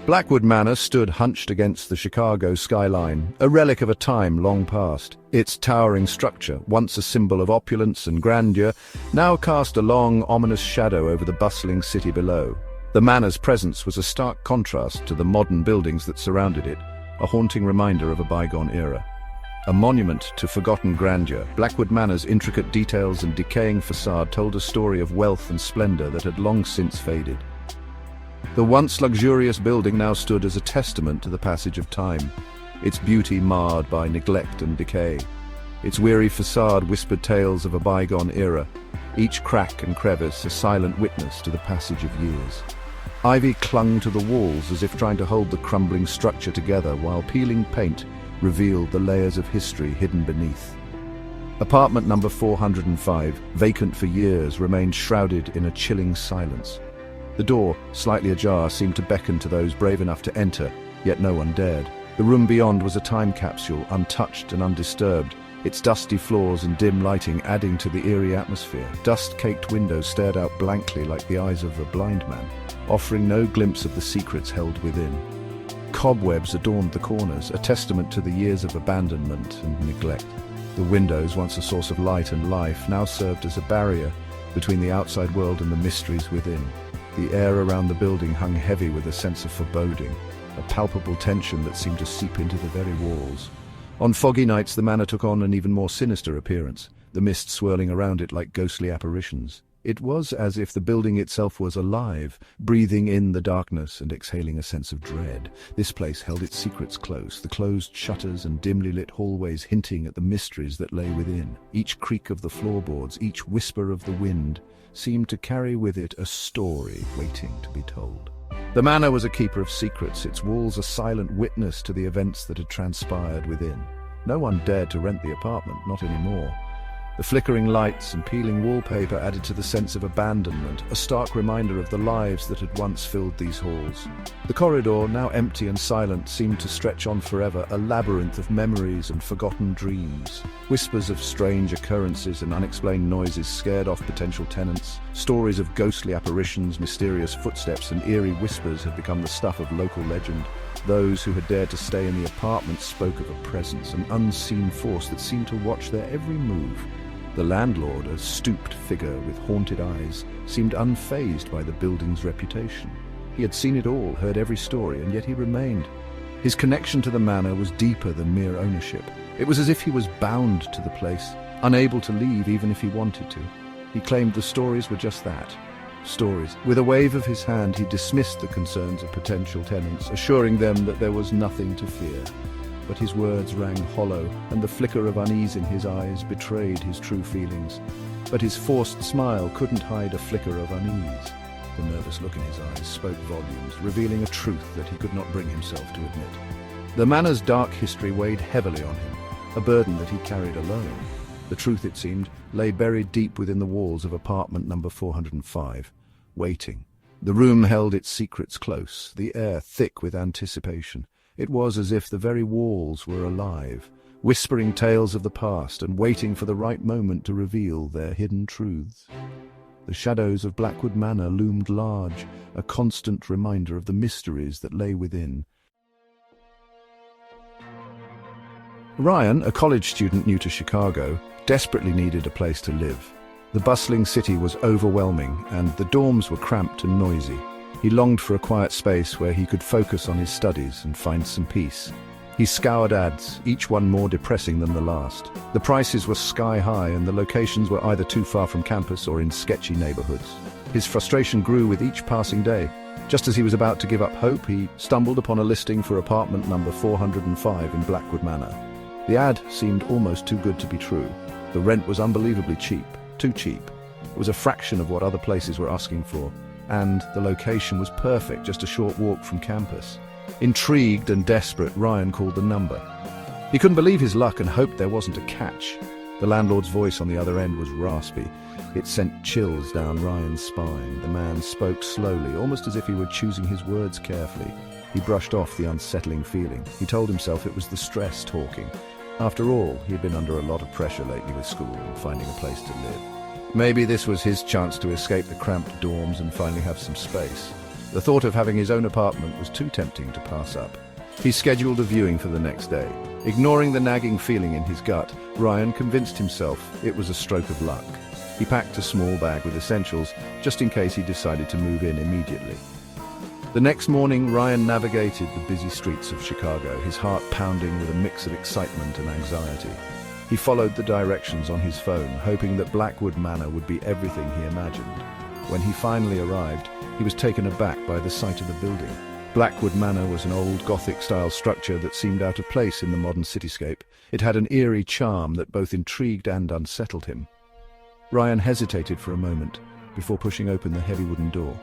Blackwood Manor stood hunched against the Chicago skyline, a relic of a time long past. Its towering structure, once a symbol of opulence and grandeur, now cast a long, ominous shadow over the bustling city below. The manor's presence was a stark contrast to the modern buildings that surrounded it, a haunting reminder of a bygone era. A monument to forgotten grandeur, Blackwood Manor's intricate details and decaying facade told a story of wealth and splendor that had long since faded. The once luxurious building now stood as a testament to the passage of time, its beauty marred by neglect and decay. Its weary facade whispered tales of a bygone era, each crack and crevice a silent witness to the passage of years. Ivy clung to the walls as if trying to hold the crumbling structure together, while peeling paint revealed the layers of history hidden beneath. Apartment number 405, vacant for years, remained shrouded in a chilling silence. The door, slightly ajar, seemed to beckon to those brave enough to enter, yet no one dared. The room beyond was a time capsule, untouched and undisturbed, its dusty floors and dim lighting adding to the eerie atmosphere. Dust-caked windows stared out blankly like the eyes of a blind man, offering no glimpse of the secrets held within. Cobwebs adorned the corners, a testament to the years of abandonment and neglect. The windows, once a source of light and life, now served as a barrier between the outside world and the mysteries within. The air around the building hung heavy with a sense of foreboding, a palpable tension that seemed to seep into the very walls. On foggy nights, the manor took on an even more sinister appearance, the mist swirling around it like ghostly apparitions. It was as if the building itself was alive, breathing in the darkness and exhaling a sense of dread. This place held its secrets close, the closed shutters and dimly lit hallways hinting at the mysteries that lay within. Each creak of the floorboards, each whisper of the wind, seemed to carry with it a story waiting to be told. The manor was a keeper of secrets, its walls a silent witness to the events that had transpired within. No one dared to rent the apartment, not anymore. The flickering lights and peeling wallpaper added to the sense of abandonment, a stark reminder of the lives that had once filled these halls. The corridor, now empty and silent, seemed to stretch on forever, a labyrinth of memories and forgotten dreams. Whispers of strange occurrences and unexplained noises scared off potential tenants. Stories of ghostly apparitions, mysterious footsteps, and eerie whispers had become the stuff of local legend. Those who had dared to stay in the apartment spoke of a presence, an unseen force that seemed to watch their every move. The landlord, a stooped figure with haunted eyes, seemed unfazed by the building's reputation. He had seen it all, heard every story, and yet he remained. His connection to the manor was deeper than mere ownership. It was as if he was bound to the place, unable to leave even if he wanted to. He claimed the stories were just that, stories. With a wave of his hand, he dismissed the concerns of potential tenants, assuring them that there was nothing to fear. But his words rang hollow, and the flicker of unease in his eyes betrayed his true feelings. But his forced smile couldn't hide a flicker of unease. The nervous look in his eyes spoke volumes, revealing a truth that he could not bring himself to admit. The manor's dark history weighed heavily on him, a burden that he carried alone. The truth, it seemed, lay buried deep within the walls of apartment number 405, waiting. The room held its secrets close, the air thick with anticipation. It was as if the very walls were alive, whispering tales of the past and waiting for the right moment to reveal their hidden truths. The shadows of Blackwood Manor loomed large, a constant reminder of the mysteries that lay within. Ryan, a college student new to Chicago, desperately needed a place to live. The bustling city was overwhelming, and the dorms were cramped and noisy. He longed for a quiet space where he could focus on his studies and find some peace. He scoured ads, each one more depressing than the last. The prices were sky high and the locations were either too far from campus or in sketchy neighborhoods. His frustration grew with each passing day. Just as he was about to give up hope, he stumbled upon a listing for apartment number 405 in Blackwood Manor. The ad seemed almost too good to be true. The rent was unbelievably cheap, too cheap. It was a fraction of what other places were asking for. And the location was perfect, just a short walk from campus. Intrigued and desperate, Ryan called the number. He couldn't believe his luck and hoped there wasn't a catch. The landlord's voice on the other end was raspy. It sent chills down Ryan's spine. The man spoke slowly, almost as if he were choosing his words carefully. He brushed off the unsettling feeling. He told himself it was the stress talking. After all, he had been under a lot of pressure lately with school and finding a place to live. Maybe this was his chance to escape the cramped dorms and finally have some space. The thought of having his own apartment was too tempting to pass up. He scheduled a viewing for the next day. Ignoring the nagging feeling in his gut, Ryan convinced himself it was a stroke of luck. He packed a small bag with essentials, just in case he decided to move in immediately. The next morning, Ryan navigated the busy streets of Chicago, his heart pounding with a mix of excitement and anxiety. He followed the directions on his phone, hoping that Blackwood Manor would be everything he imagined. When he finally arrived, he was taken aback by the sight of the building. Blackwood Manor was an old Gothic-style structure that seemed out of place in the modern cityscape. It had an eerie charm that both intrigued and unsettled him. Ryan hesitated for a moment before pushing open the heavy wooden door.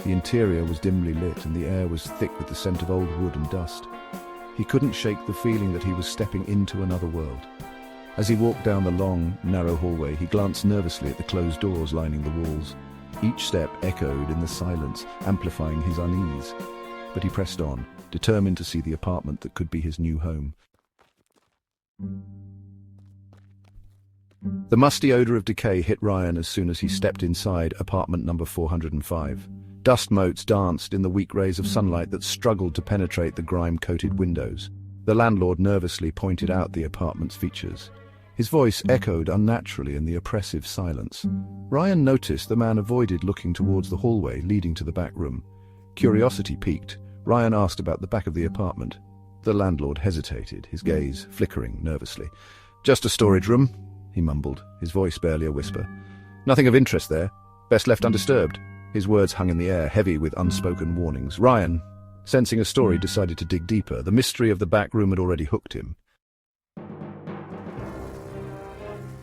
The interior was dimly lit and the air was thick with the scent of old wood and dust. He couldn't shake the feeling that he was stepping into another world. As he walked down the long, narrow hallway, he glanced nervously at the closed doors lining the walls. Each step echoed in the silence, amplifying his unease. But he pressed on, determined to see the apartment that could be his new home. The musty odor of decay hit Ryan as soon as he stepped inside apartment number 405. Dust motes danced in the weak rays of sunlight that struggled to penetrate the grime-coated windows. The landlord nervously pointed out the apartment's features. His voice echoed unnaturally in the oppressive silence. Ryan noticed the man avoided looking towards the hallway leading to the back room. Curiosity piqued. Ryan asked about the back of the apartment. The landlord hesitated, his gaze flickering nervously. "Just a storage room," he mumbled, his voice barely a whisper. "Nothing of interest there. Best left undisturbed." His words hung in the air, heavy with unspoken warnings. Ryan, sensing a story, decided to dig deeper. The mystery of the back room had already hooked him.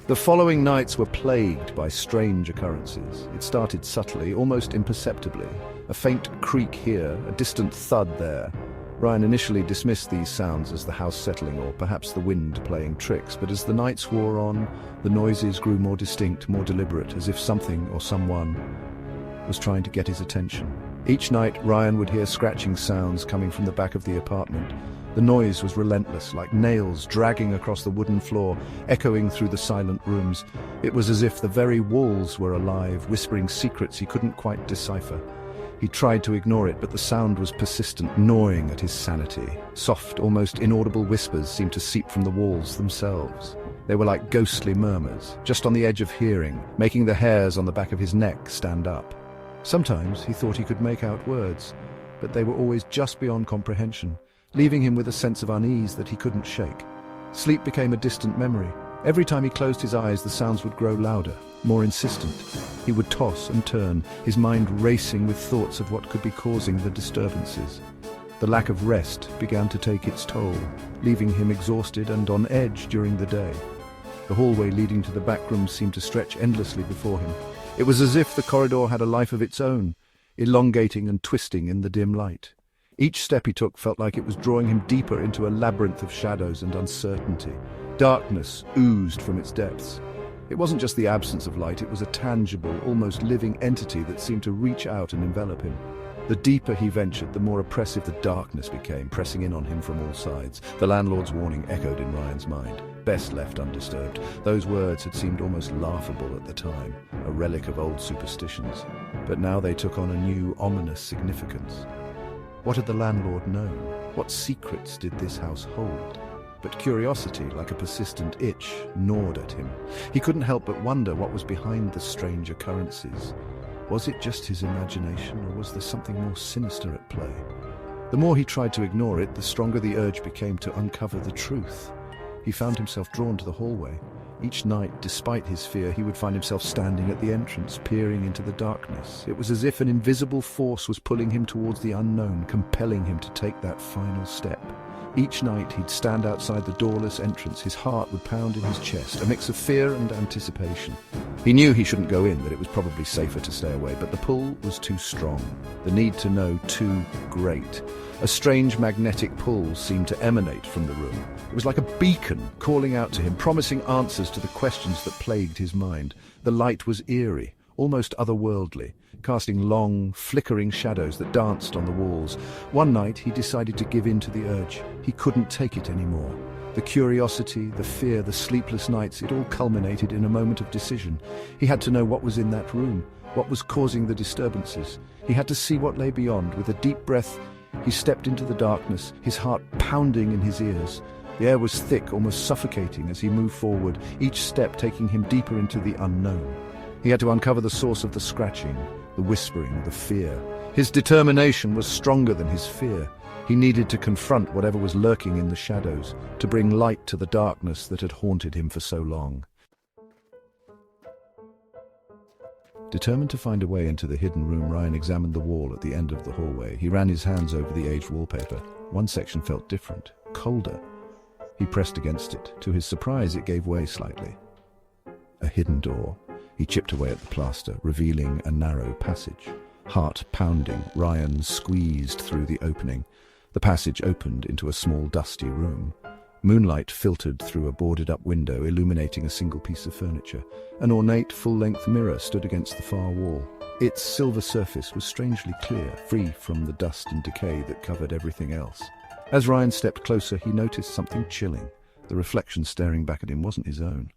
The following nights were plagued by strange occurrences. It started subtly, almost imperceptibly. A faint creak here, a distant thud there. Ryan initially dismissed these sounds as the house settling or perhaps the wind playing tricks, but as the nights wore on, the noises grew more distinct, more deliberate, as if something or someone was trying to get his attention. Each night, Ryan would hear scratching sounds coming from the back of the apartment. The noise was relentless, like nails dragging across the wooden floor, echoing through the silent rooms. It was as if the very walls were alive, whispering secrets he couldn't quite decipher. He tried to ignore it, but the sound was persistent, gnawing at his sanity. Soft, almost inaudible whispers seemed to seep from the walls themselves. They were like ghostly murmurs, just on the edge of hearing, making the hairs on the back of his neck stand up. Sometimes he thought he could make out words, but they were always just beyond comprehension, leaving him with a sense of unease that he couldn't shake. Sleep became a distant memory. Every time he closed his eyes, the sounds would grow louder, more insistent. He would toss and turn, his mind racing with thoughts of what could be causing the disturbances. The lack of rest began to take its toll, leaving him exhausted and on edge during the day. The hallway leading to the back room seemed to stretch endlessly before him. It was as if the corridor had a life of its own, elongating and twisting in the dim light. Each step he took felt like it was drawing him deeper into a labyrinth of shadows and uncertainty. Darkness oozed from its depths. It wasn't just the absence of light, it was a tangible, almost living entity that seemed to reach out and envelop him. The deeper he ventured, the more oppressive the darkness became, pressing in on him from all sides. The landlord's warning echoed in Ryan's mind. Best left undisturbed. Those words had seemed almost laughable at the time, a relic of old superstitions. But now they took on a new, ominous significance. What had the landlord known? What secrets did this house hold? But curiosity, like a persistent itch, gnawed at him. He couldn't help but wonder what was behind the strange occurrences. Was it just his imagination, or was there something more sinister at play? The more he tried to ignore it, the stronger the urge became to uncover the truth. He found himself drawn to the hallway. Each night, despite his fear, he would find himself standing at the entrance, peering into the darkness. It was as if an invisible force was pulling him towards the unknown, compelling him to take that final step. Each night he'd stand outside the doorless entrance, his heart would pound in his chest, a mix of fear and anticipation. He knew he shouldn't go in, that it was probably safer to stay away, but the pull was too strong, the need to know too great. A strange magnetic pull seemed to emanate from the room. It was like a beacon calling out to him, promising answers to the questions that plagued his mind. The light was eerie, almost otherworldly, casting long, flickering shadows that danced on the walls. One night he decided to give in to the urge. He couldn't take it anymore. The curiosity, the fear, the sleepless nights, it all culminated in a moment of decision. He had to know what was in that room, what was causing the disturbances. He had to see what lay beyond. With a deep breath, he stepped into the darkness, his heart pounding in his ears. The air was thick, almost suffocating as he moved forward, each step taking him deeper into the unknown. He had to uncover the source of the scratching, the whispering, the fear. His determination was stronger than his fear. He needed to confront whatever was lurking in the shadows, to bring light to the darkness that had haunted him for so long. Determined to find a way into the hidden room, Ryan examined the wall at the end of the hallway. He ran his hands over the aged wallpaper. One section felt different, colder. He pressed against it. To his surprise, it gave way slightly. A hidden door. He chipped away at the plaster, revealing a narrow passage. Heart pounding, Ryan squeezed through the opening. The passage opened into a small, dusty room. Moonlight filtered through a boarded-up window, illuminating a single piece of furniture. An ornate, full-length mirror stood against the far wall. Its silver surface was strangely clear, free from the dust and decay that covered everything else. As Ryan stepped closer, he noticed something chilling. The reflection staring back at him wasn't his own.